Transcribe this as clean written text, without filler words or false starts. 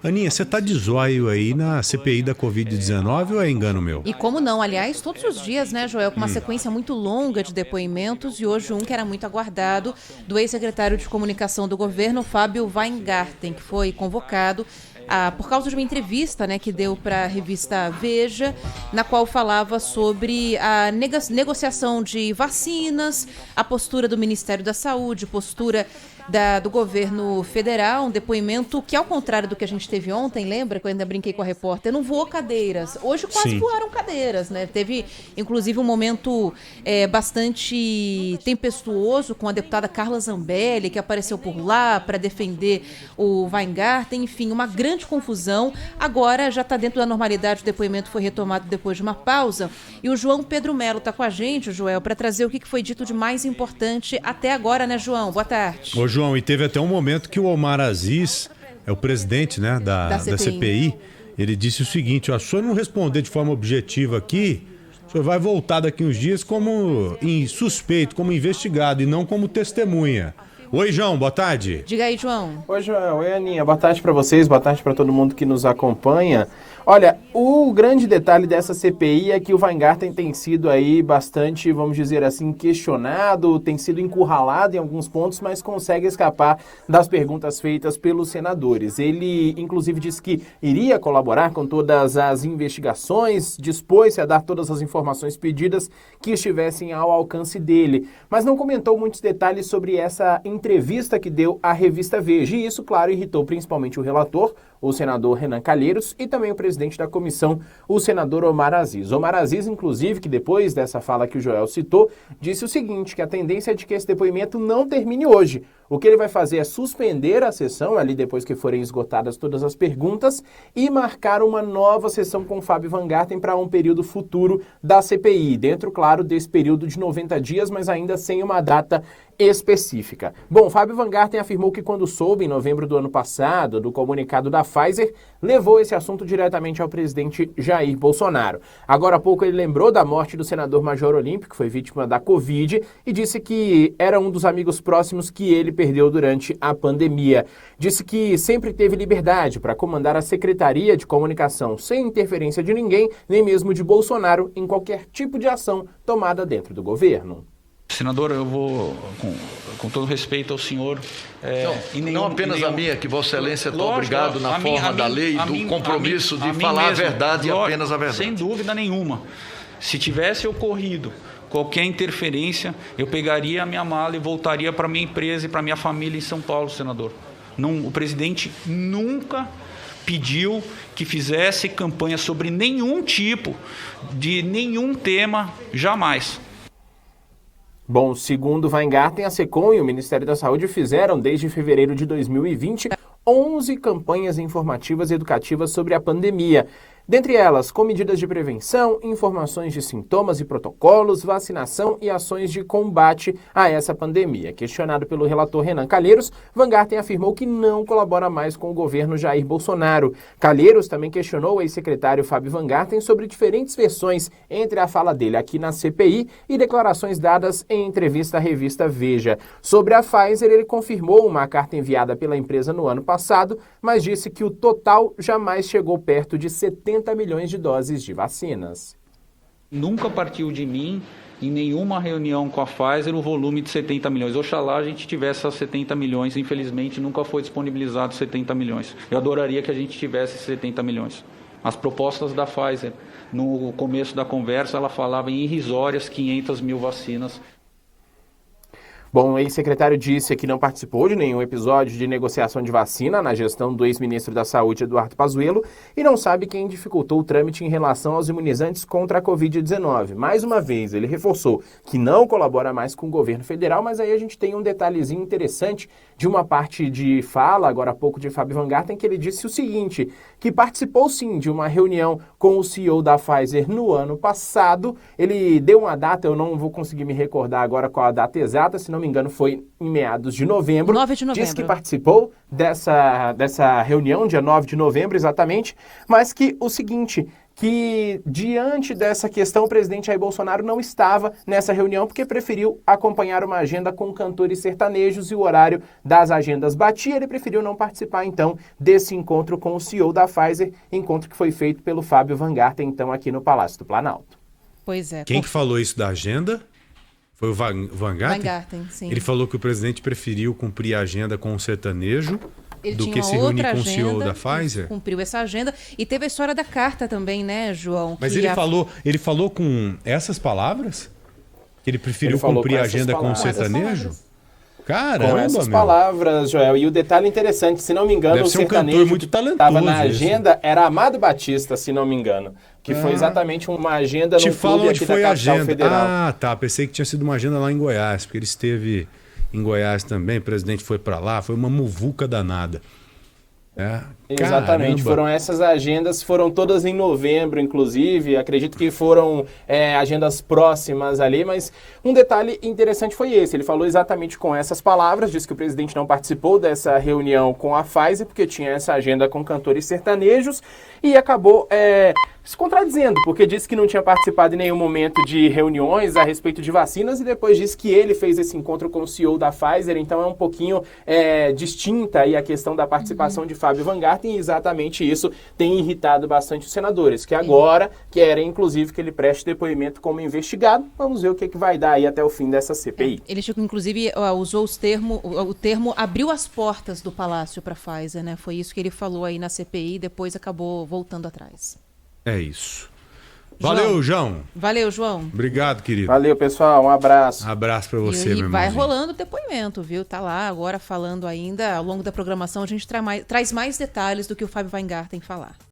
Aninha, você tá de zóio aí na CPI da Covid-19 ou é engano meu? E como não? Aliás, todos os dias, né, Joel, com uma sequência muito longa de depoimentos, e hoje um que era muito aguardado, do ex-secretário de comunicação do governo, Fábio Weingarten, que foi convocado por causa de uma entrevista, né, que deu para a revista Veja, na qual falava sobre a negociação de vacinas, a postura do Ministério da Saúde, postura do governo federal, um depoimento que, ao contrário do que a gente teve ontem, lembra que eu ainda brinquei com a repórter, não voou cadeiras. Hoje quase voaram cadeiras, né? Teve, inclusive, um momento bastante tempestuoso com a deputada Carla Zambelli, que apareceu por lá para defender o Weingarten. Enfim, uma grande confusão. Agora já está dentro da normalidade, o depoimento foi retomado depois de uma pausa. E o João Pedro Melo está com a gente, Joel, para trazer o que foi dito de mais importante até agora, né, João? Boa tarde. Ô, João, e teve até um momento que o Omar Aziz, é o presidente, né, da CPI, ele disse o seguinte: ó, se o senhor não responder de forma objetiva aqui, o senhor vai voltar daqui uns dias como suspeito, como investigado e não como testemunha. Oi, João, boa tarde. Diga aí, João. Oi, João. Oi, Aninha. Boa tarde para vocês, boa tarde para todo mundo que nos acompanha. Olha, o grande detalhe dessa CPI é que o Weingarten tem sido aí bastante, vamos dizer assim, questionado, tem sido encurralado em alguns pontos, mas consegue escapar das perguntas feitas pelos senadores. Ele, inclusive, disse que iria colaborar com todas as investigações, dispôs-se a dar todas as informações pedidas que estivessem ao alcance dele, mas não comentou muitos detalhes sobre essa entrevista que deu à revista Veja. E isso, claro, irritou principalmente o relator, o senador Renan Calheiros, e também o presidente da comissão, o senador Omar Aziz. Omar Aziz, inclusive, que depois dessa fala que o Joel citou, disse o seguinte, que a tendência é de que esse depoimento não termine hoje. O que ele vai fazer é suspender a sessão, ali depois que forem esgotadas todas as perguntas, e marcar uma nova sessão com o Fábio Weingarten para um período futuro da CPI, dentro, claro, desse período de 90 dias, mas ainda sem uma data específica. Bom, Fábio Weingarten afirmou que quando soube, em novembro do ano passado, do comunicado da Pfizer, levou esse assunto diretamente ao presidente Jair Bolsonaro. Agora há pouco ele lembrou da morte do senador Major Olímpio, que foi vítima da Covid, e disse que era um dos amigos próximos que ele perdeu durante a pandemia. Disse que sempre teve liberdade para comandar a Secretaria de Comunicação sem interferência de ninguém, nem mesmo de Bolsonaro, em qualquer tipo de ação tomada dentro do governo. Senador, eu vou, com todo respeito ao senhor... não apenas a minha, que Vossa Excelência está obrigado na forma da lei, do compromisso de falar a verdade e apenas a verdade. Sem dúvida nenhuma. Se tivesse ocorrido qualquer interferência, eu pegaria a minha mala e voltaria para a minha empresa e para a minha família em São Paulo, senador. Não, o presidente nunca pediu que fizesse campanha sobre nenhum tipo, de nenhum tema, jamais. Bom, segundo Weingarten, a SECOM e o Ministério da Saúde fizeram, desde fevereiro de 2020, 11 campanhas informativas e educativas sobre a pandemia. Dentre elas, com medidas de prevenção, informações de sintomas e protocolos, vacinação e ações de combate a essa pandemia. Questionado pelo relator Renan Calheiros, Weingarten afirmou que não colabora mais com o governo Jair Bolsonaro. Calheiros também questionou o ex-secretário Fábio Weingarten sobre diferentes versões entre a fala dele aqui na CPI e declarações dadas em entrevista à revista Veja. Sobre a Pfizer, ele confirmou uma carta enviada pela empresa no ano passado, mas disse que o total jamais chegou perto de 70 milhões de doses de vacinas. Nunca partiu de mim, em nenhuma reunião com a Pfizer, o volume de 70 milhões. Oxalá a gente tivesse essas 70 milhões, infelizmente nunca foi disponibilizado 70 milhões. Eu adoraria que a gente tivesse 70 milhões. As propostas da Pfizer, no começo da conversa, ela falava em irrisórias 500 mil vacinas. Bom, o ex-secretário disse que não participou de nenhum episódio de negociação de vacina na gestão do ex-ministro da Saúde, Eduardo Pazuello, e não sabe quem dificultou o trâmite em relação aos imunizantes contra a Covid-19. Mais uma vez, ele reforçou que não colabora mais com o governo federal, mas aí a gente tem um detalhezinho interessante de uma parte de fala, agora há pouco, de Fábio Weingarten, que ele disse o seguinte, que participou sim de uma reunião com o CEO da Pfizer no ano passado. Ele deu uma data, eu não vou conseguir me recordar agora qual a data exata, senão não me engano, foi em meados de novembro. 9 de novembro. Disse que participou dessa reunião, dia 9 de novembro, exatamente, mas que o seguinte, que diante dessa questão o presidente Jair Bolsonaro não estava nessa reunião porque preferiu acompanhar uma agenda com cantores sertanejos e o horário das agendas batia, ele preferiu não participar então desse encontro com o CEO da Pfizer, encontro que foi feito pelo Fábio Van Garten, então aqui no Palácio do Planalto. Pois é. Quem que falou isso da agenda? Foi o Van Garten? Van Garten, sim. Ele falou que o presidente preferiu cumprir a agenda com o sertanejo ele do tinha que uma se reunir outra com agenda, o CEO da Pfizer. Cumpriu essa agenda. E teve a história da carta também, né, João? Mas ele falou com essas palavras? Que ele preferiu cumprir a agenda com o sertanejo? Caramba, com essas meu. palavras, Joel. E o detalhe interessante, se não me engano, Deve o ser um sertanejo cantor muito que talentoso estava na esse. agenda era Amado Batista, se não me engano. Que foi exatamente uma agenda no clube aqui da capital federal. Ah, tá. Pensei que tinha sido uma agenda lá em Goiás, porque ele esteve em Goiás também, o presidente foi para lá, foi uma muvuca danada. Exatamente, foram essas agendas, foram todas em novembro, inclusive, acredito que foram agendas próximas ali, mas um detalhe interessante foi esse, ele falou exatamente com essas palavras, disse que o presidente não participou dessa reunião com a Pfizer, porque tinha essa agenda com cantores sertanejos, e acabou se contradizendo, porque disse que não tinha participado em nenhum momento de reuniões a respeito de vacinas, e depois disse que ele fez esse encontro com o CEO da Pfizer, então é um pouquinho distinta aí a questão da participação de Fábio Van Garten, e exatamente isso tem irritado bastante os senadores, que agora querem, inclusive, que ele preste depoimento como investigado. Vamos ver o que vai dar aí até o fim dessa CPI. Ele, inclusive, usou o termo abriu as portas do Palácio para a Pfizer, né? Foi isso que ele falou aí na CPI e depois acabou voltando atrás. É isso. Valeu, João. Valeu, João. Obrigado, querido. Valeu, pessoal. Um abraço. Abraço pra você, meu irmão. E vai rolando o depoimento, viu? Tá lá agora falando ainda. Ao longo da programação, a gente traz mais detalhes do que o Fábio Van Garten falar.